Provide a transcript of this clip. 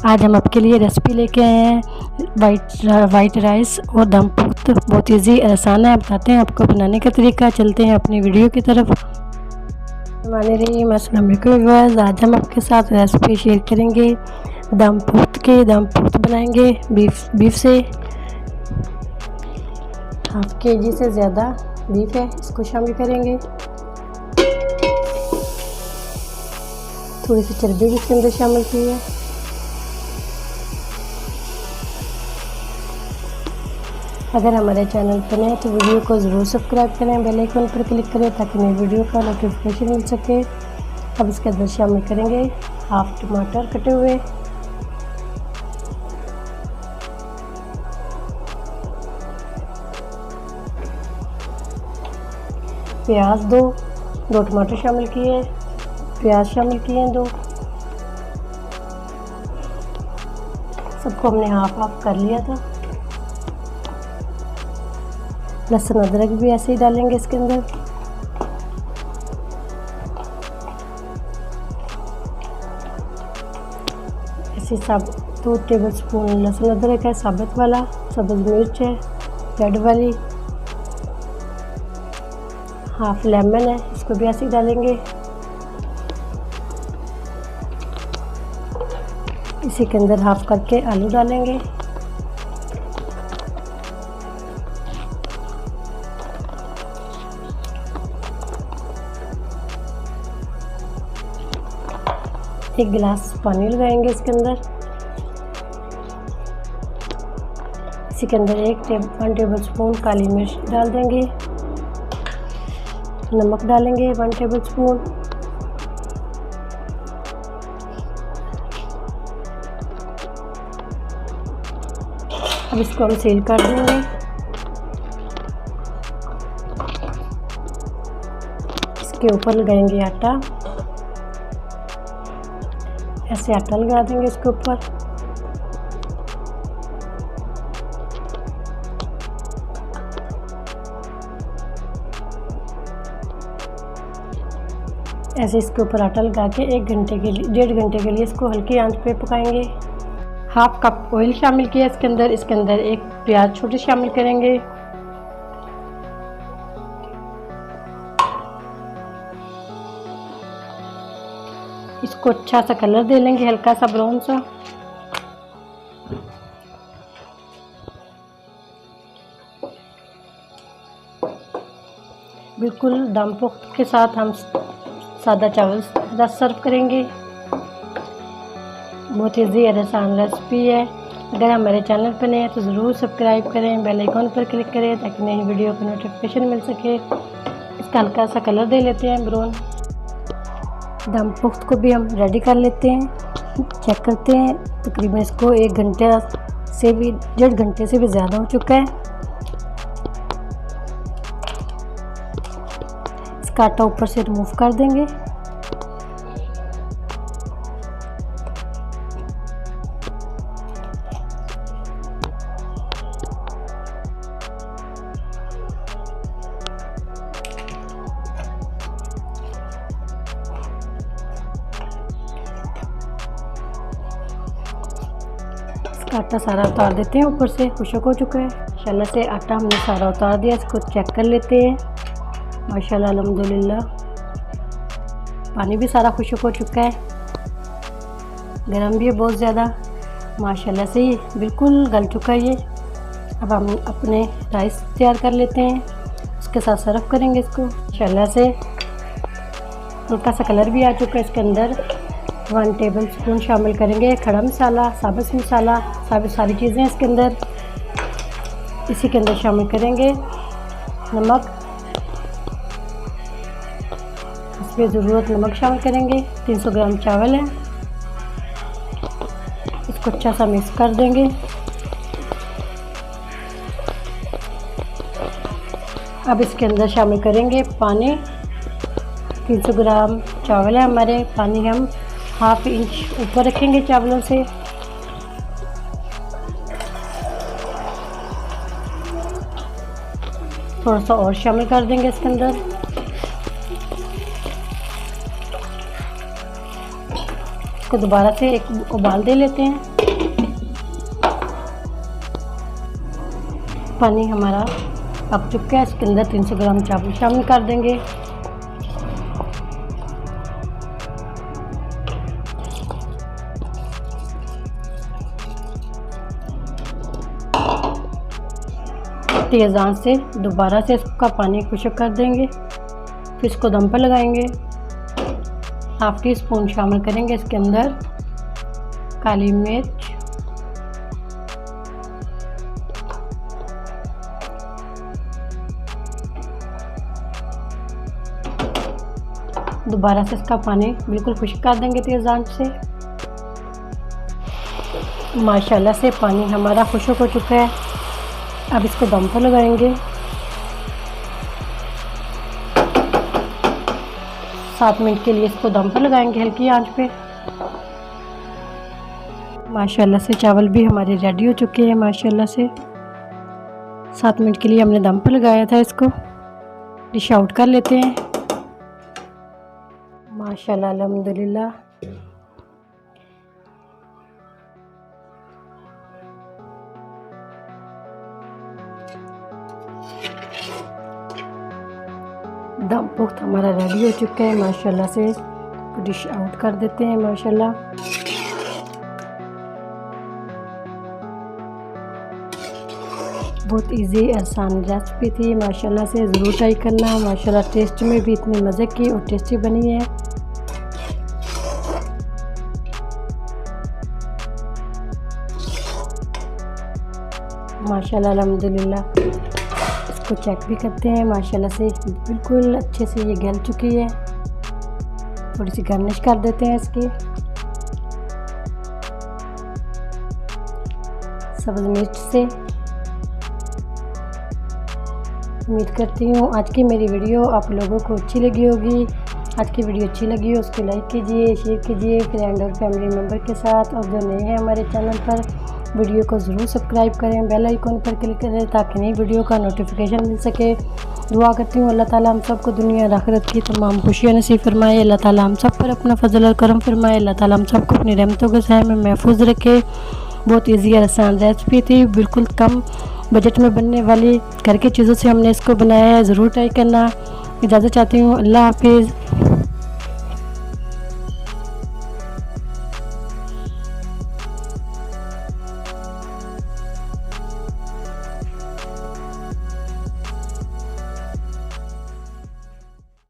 आज हम आपके लिए रेसिपी लेके आए हैं वाइट राइस और दम पुख्त। बहुत इजी आसान है, बताते हैं आपको बनाने का तरीका। चलते हैं अपनी वीडियो की तरफ। हमारे लिए अस्सलाम वालेकुम। आज हम आपके साथ रेसिपी शेयर करेंगे दम पुख्त बनाएंगे बीफ से। हाफ केजी से ज़्यादा बीफ है, इसको शामिल करेंगे। थोड़ी सी चर्बी भी इसके अंदर शामिल की है। अगर हमारे चैनल पर नए तो वीडियो को ज़रूर सब्सक्राइब करें, बेल आइकन पर क्लिक करें ताकि नई वीडियो का नोटिफिकेशन मिल सके। अब इसके अंदर शामिल करेंगे हाफ टमाटर कटे हुए, प्याज दो टमाटर शामिल किए, प्याज शामिल किए दो। सबको हमने हाफ कर लिया था। लहसुन अदरक भी ऐसे ही डालेंगे इसके अंदर। ऐसे 2 टेबलस्पून लहसुन अदरक है, साबुत वाला। सब्ज़ मिर्च है रेड वाली। हाफ लेमन है, इसको भी ऐसे ही डालेंगे। इसी के अंदर हाफ करके आलू डालेंगे। एक गिलास पानी लगाएंगे इसके अंदर। इसी के अंदर 1 टेबलस्पून काली मिर्च डाल देंगे। नमक डालेंगे 1 टेबलस्पून। अब इसको हम सील कर देंगे। इसके ऊपर लगाएंगे आटा। ऐसे आटा लगा देंगे इसके ऊपर। ऐसे इसके ऊपर आटा लगा के 1 घंटे के लिए 1.5 घंटे के लिए इसको हल्की आंच पे पकाएंगे। हाफ कप ऑयल शामिल किया इसके अंदर। इसके अंदर 1 प्याज छोटी शामिल करेंगे। इसको अच्छा सा कलर दे लेंगे, हल्का सा ब्राउन सा। बिल्कुल दम पुख्त के साथ हम सादा चावल सर्व करेंगे। बहुत ईजी और आसान रेसिपी है। अगर हमारे चैनल पर नए हैं तो ज़रूर सब्सक्राइब करें, बेल आइकन पर क्लिक करें ताकि नई वीडियो का नोटिफिकेशन मिल सके। इसका हल्का सा कलर दे लेते हैं ब्राउन। दम पुख्त को भी हम रेडी कर लेते हैं। चेक करते हैं, तकरीबन इसको 1 घंटे से भी 1.5 घंटे से भी ज़्यादा हो चुका है। इसका आटा ऊपर से रिमूव कर देंगे। आटा सारा उतार देते हैं, ऊपर से खुशक हो चुका है। माशाल्लाह से आटा हमने सारा उतार दिया। इसको चेक कर लेते हैं। माशाल्लाह अल्हम्दुलिल्लाह पानी भी सारा खुशक हो चुका है। गरम भी है बहुत ज़्यादा। माशाल्लाह से ये बिल्कुल गल चुका है ये। अब हम अपने राइस तैयार कर लेते हैं, उसके साथ सर्व करेंगे इसको। माशाल्लाह से हल्का सा कलर भी आ चुका है। इसके अंदर 1 टेबलस्पून शामिल करेंगे खड़ा मसाला, साबुत मसाला, सारी चीज़ें इसके अंदर। इसी के अंदर शामिल करेंगे नमक, इसमें ज़रूरत नमक शामिल करेंगे। 300 ग्राम चावल है, इसको अच्छा सा मिक्स कर देंगे। अब इसके अंदर शामिल करेंगे पानी। 300 ग्राम चावल है हमारे। पानी हम 1/2 इंच ऊपर रखेंगे चावलों से। थोड़ा सा और शामिल कर देंगे इसके अंदर। इसको दोबारा से एक उबाल दे लेते हैं। पानी हमारा पक चुका है। इसके अंदर 300 ग्राम चावल शामिल कर देंगे। तेज़ आंच से दोबारा से इसका पानी खुश्क कर देंगे। फिर इसको दम पर लगाएंगे। हाफ टी स्पून शामिल करेंगे इसके अंदर काली मिर्च, दोबारा से इसका पानी बिल्कुल खुश्क कर देंगे तेज़ आंच से। माशाल्लाह से पानी हमारा खुश्क हो चुका है। अब इसको दम पर लगाएंगे। 7 मिनट के लिए इसको दम पर लगाएंगे हल्की आंच पे। माशाल्लाह से चावल भी हमारे रेडी हो चुके हैं। माशाल्लाह से 7 मिनट के लिए हमने दम पर लगाया था। इसको डिश आउट कर लेते हैं। माशाल्लाह अल्हम्दुलिल्लाह। दम पुख्त हमारा रेडी हो चुका है। माशाल्लाह से डिश आउट कर देते हैं। माशाल्लाह बहुत इजी आसान रेसिपी थी। माशाल्लाह से ज़रूर ट्राई करना। माशाल्लाह टेस्ट में भी इतनी मज़े की और टेस्टी बनी है। माशाल्लाह अल्हम्दुलिल्लाह। इसको चेक भी करते हैं। माशाल्लाह से बिल्कुल अच्छे से ये गल चुकी है। थोड़ी सी गार्निश कर देते हैं इसकी सब्ज़ मिर्च से। उम्मीद करती हूँ आज की मेरी वीडियो आप लोगों को अच्छी लगी होगी। आज की वीडियो अच्छी लगी हो उसको लाइक कीजिए, शेयर कीजिए फ्रेंड और फैमिली मेम्बर के साथ। और जो नए हैं हमारे चैनल पर वीडियो को ज़रूर सब्सक्राइब करें, बेल आइकॉन पर क्लिक करें ताकि नई वीडियो का नोटिफिकेशन मिल सके। दुआ करती हूँ अल्लाह ताला हम सबको दुनिया और आखिरत की तमाम खुशियाँ नसीब फरमाए। अल्लाह ताला हम सब पर अपना फजल और करम फरमाए। अल्लाह ताला हम सबको अपनी रहमतों के साए में महफूज रखे। बहुत ईजी और आसान रेसिपी थी, बिल्कुल कम बजट में बनने वाली घर की चीज़ों से हमने इसको बनाया है। ज़रूर ट्राई करना। इजाज़त चाहती हूँ। अल्लाह हाफिज़।